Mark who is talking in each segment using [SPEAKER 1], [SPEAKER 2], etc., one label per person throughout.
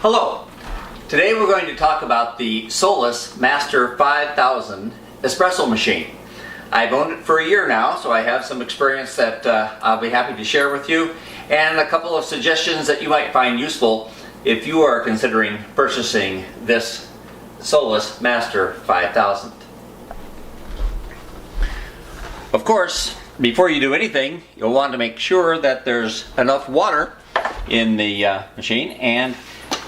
[SPEAKER 1] Hello. Today we're going to talk about the Solis Master 5000 espresso machine. I've owned it for a year now, so I have some experience that I'll be happy to share with you, and a couple of suggestions that you might find useful if you are considering purchasing this Solis Master 5000. Of course, before you do anything, you'll want to make sure that there's enough water in the machine, and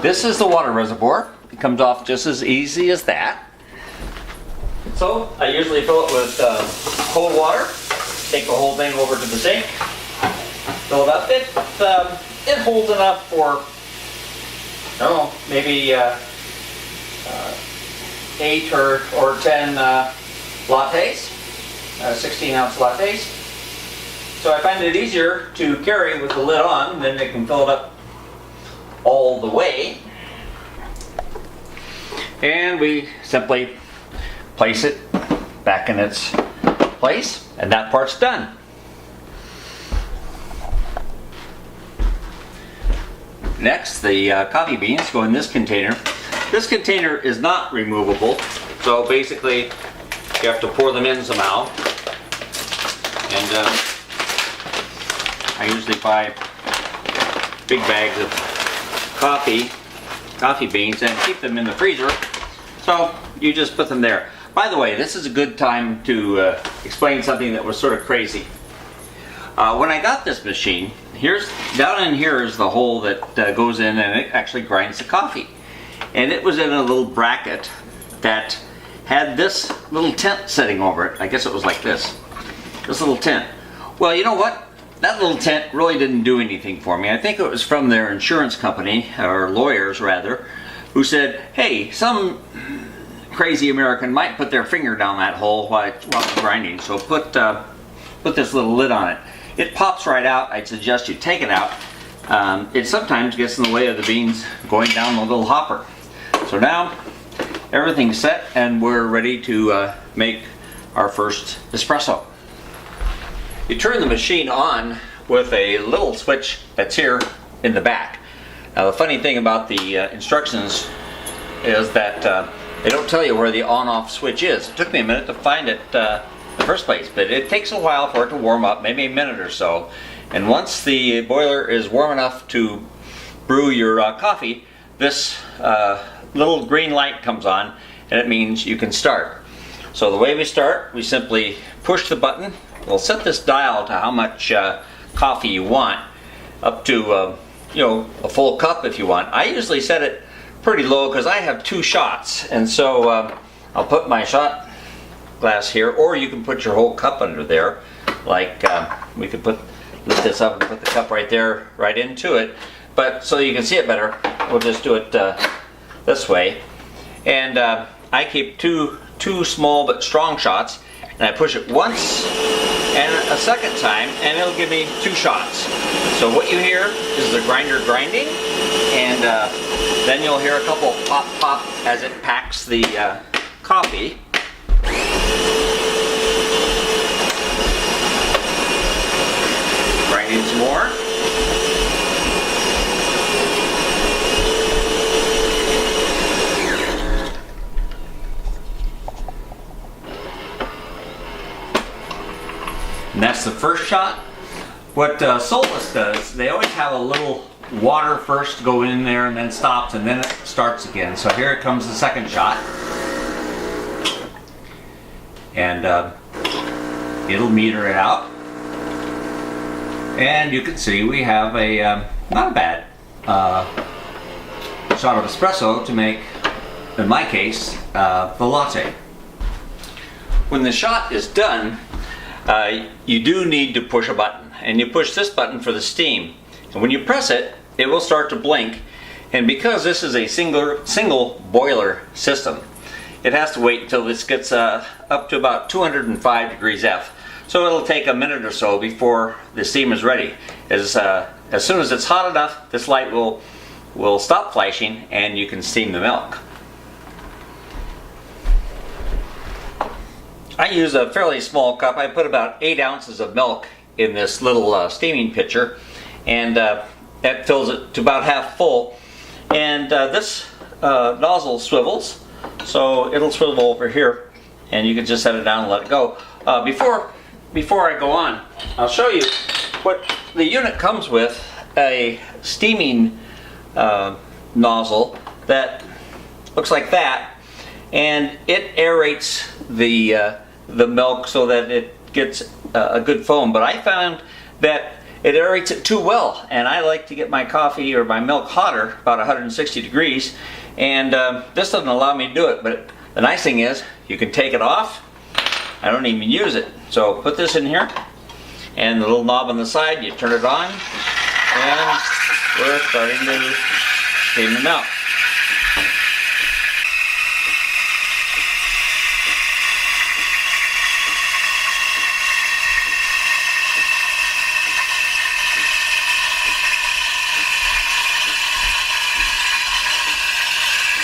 [SPEAKER 1] this is the water reservoir. It comes off just as easy as that. So I usually fill it with cold water, take the whole thing over to the sink, fill it up. It holds enough for, I don't know, maybe 8 or 10 lattes, 16-ounce lattes. So I find it easier to carry with the lid on, then they can fill it up all the way. And we simply place it back in its place, and that part's done. Next, the coffee beans go in this container. This container is not removable, so basically you have to pour them in somehow. And I usually buy big bags of coffee beans and keep them in the freezer, so you just put them there. By the way, this is a good time to explain something that was sort of crazy. When I got this machine, down in here is the hole that goes in and it actually grinds the coffee, and it was in a little bracket that had this little tent sitting over it. I guess it was like this little tent. Well, you know what? That little tent really didn't do anything for me. I think it was from their insurance company, or lawyers rather, who said, hey, some crazy American might put their finger down that hole while it's grinding, so put this little lid on it. It pops right out. I'd suggest you take it out. It sometimes gets in the way of the beans going down the little hopper. So now everything's set and we're ready to make our first espresso. You turn the machine on with a little switch that's here in the back. Now the funny thing about the instructions is that they don't tell you where the on-off switch is. It took me a minute to find it in the first place, but it takes a while for it to warm up, maybe a minute or so. And once the boiler is warm enough to brew your coffee, this little green light comes on, and it means you can start. So the way we start, we simply push the button. We'll set this dial to how much coffee you want, up to a full cup if you want. I usually set it pretty low because I have 2 shots, and so I'll put my shot glass here, or you can put your whole cup under there. Like we could lift this up and put the cup right there, right into it. But so you can see it better, we'll just do it this way. And I keep two small but strong shots, and I push it once and a second time, and it'll give me 2 shots. So what you hear is the grinder grinding, and then you'll hear a couple pop pop as it packs the coffee. Grinding some more. And that's the first shot. What Solis does, they always have a little water first go in there and then stops, and then it starts again. So here comes the second shot. And it'll meter it out. And you can see we have a not a bad shot of espresso to make, in my case, the latte. When the shot is done, you do need to push a button, and you push this button for the steam, and when you press it, it will start to blink. And because this is a single boiler system, it has to wait until this gets up to about 205 degrees F. So it'll take a minute or so before the steam is ready. As soon as it's hot enough, this light will stop flashing and you can steam the milk. I use a fairly small cup. I put about 8 ounces of milk in this little steaming pitcher, and that fills it to about half full. And this nozzle swivels, so it'll swivel over here, and you can just set it down and let it go. Before I go on, I'll show you what the unit comes with: a steaming nozzle that looks like that, and it aerates the milk so that it gets a good foam. But I found that it aerates it too well, and I like to get my coffee or my milk hotter, about 160 degrees, and this doesn't allow me to do it. But the nice thing is you can take it off. I don't even use it. So put this in here, and the little knob on the side, you turn it on, and we're starting to steam the milk.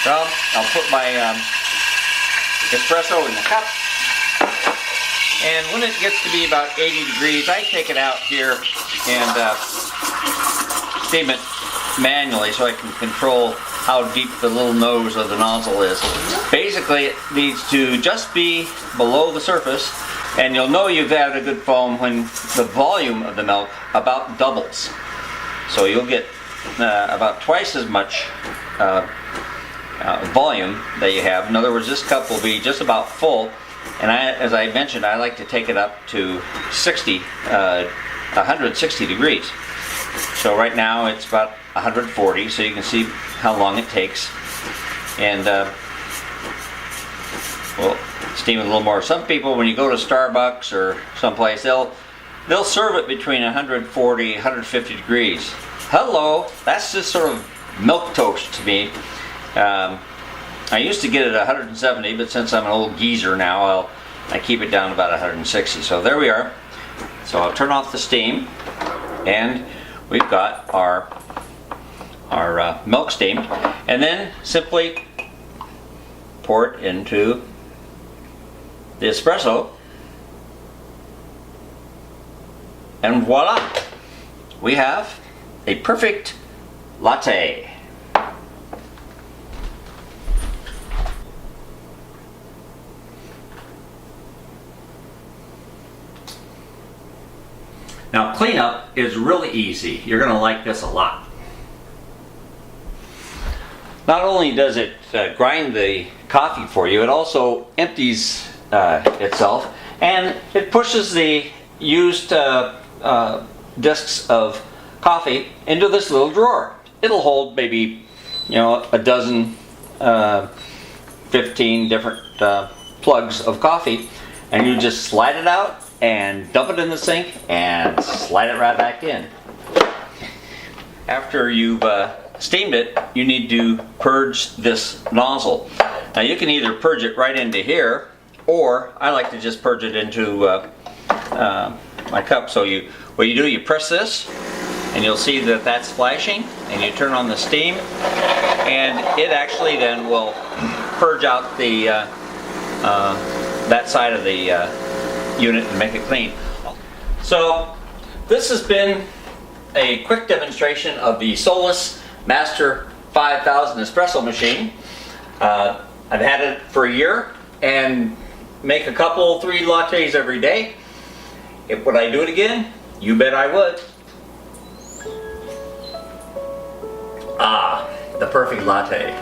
[SPEAKER 1] Well, I'll put my espresso in the cup, and when it gets to be about 80 degrees, I take it out here and steam it manually so I can control how deep the little nose of the nozzle is. Basically, it needs to just be below the surface, and you'll know you've had a good foam when the volume of the milk about doubles. So you'll get about twice as much volume that you have. In other words, this cup will be just about full, and as I mentioned, I like to take it up to 160 degrees. So right now it's about 140, so you can see how long it takes, and we'll steam it a little more. Some people, when you go to Starbucks or someplace, they'll serve it between 140 150 degrees. Hello, that's just sort of milk toast to me. I used to get it at 170, but since I'm an old geezer now, I keep it down to about 160. So there we are. So I'll turn off the steam, and we've got our milk steamed, and then simply pour it into the espresso, and voila, we have a perfect latte. Now, cleanup is really easy. You're going to like this a lot. Not only does it grind the coffee for you, it also empties itself, and it pushes the used discs of coffee into this little drawer. It'll hold maybe, a dozen, 15 different plugs of coffee, and you just slide it out and dump it in the sink and slide it right back in. After you've steamed it, you need to purge this nozzle. Now you can either purge it right into here, or I like to just purge it into my cup. So what you do, you press this, and you'll see that that's flashing, and you turn on the steam, and it actually then will purge out the that side of the unit and make it clean. So this has been a quick demonstration of the Solis Master 5000 espresso machine. I've had it for a year and make a couple, 3 lattes every day. Would I do it again? You bet I would. Ah, the perfect latte.